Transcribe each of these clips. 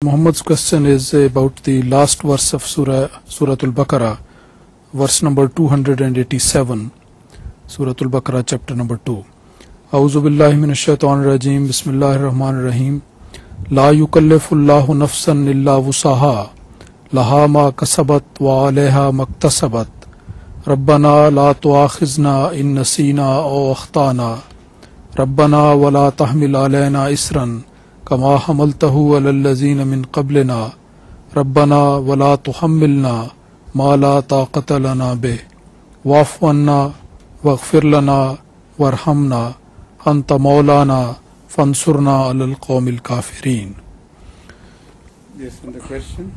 Muhammad's question is about the last verse of Surah Al-Baqarah, verse number 287, Surah Al-Baqarah, chapter number 2. A'udhu billahi minash shaitanir rajeem, bismillahir rahmanir rahim. La yukallifullahu nafsan illa wusaha, laha ma kasabat wa alayha maktasabat. Rabbana la tuakhizna in nasina aw akhtana. Rabbana wa la tahmil alayna isran كما حملته على الذين من قبلنا ربنا ولا تحملنا ما لا طاقة لنا به واعف عنا واغفر لنا وارحمنا أنت مولانا فانصرنا على القوم الكافرين. Yes, and the question?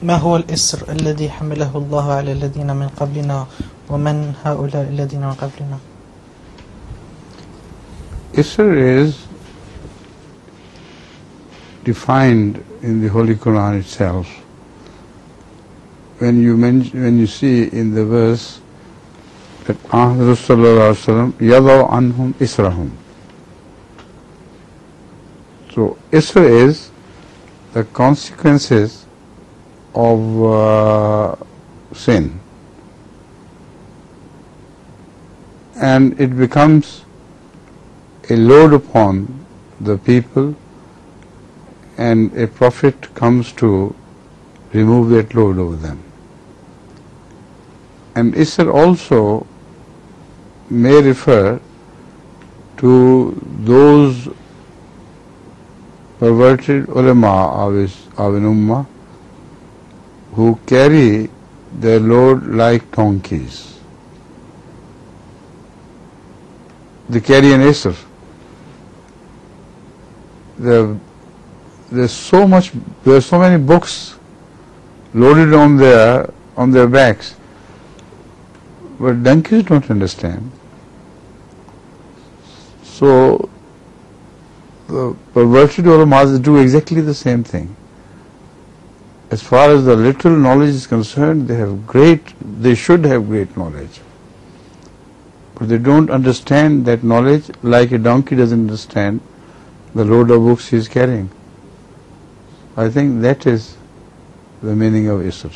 ما هو الإسر الذي حمله الله على الذين من قبلنا ومن هؤلاء الذين من قبلنا؟ Isr is defined in the Holy Quran itself. When you see in the verse that Rasulullah yadaw anhum israhum. So Isr is the consequences of sin, and it becomes a load upon the people, and a prophet comes to remove that load over them. And Isr also may refer to those perverted ulema of an ummah who carry their load like donkeys. They carry an Isr. There are so many books loaded on their backs, but donkeys don't understand. So the perverted ulamas do exactly the same thing. As far as the literal knowledge is concerned, they should have great knowledge, but they don't understand that knowledge like a donkey doesn't understand the load of books he is carrying. I think that is the meaning of Isr.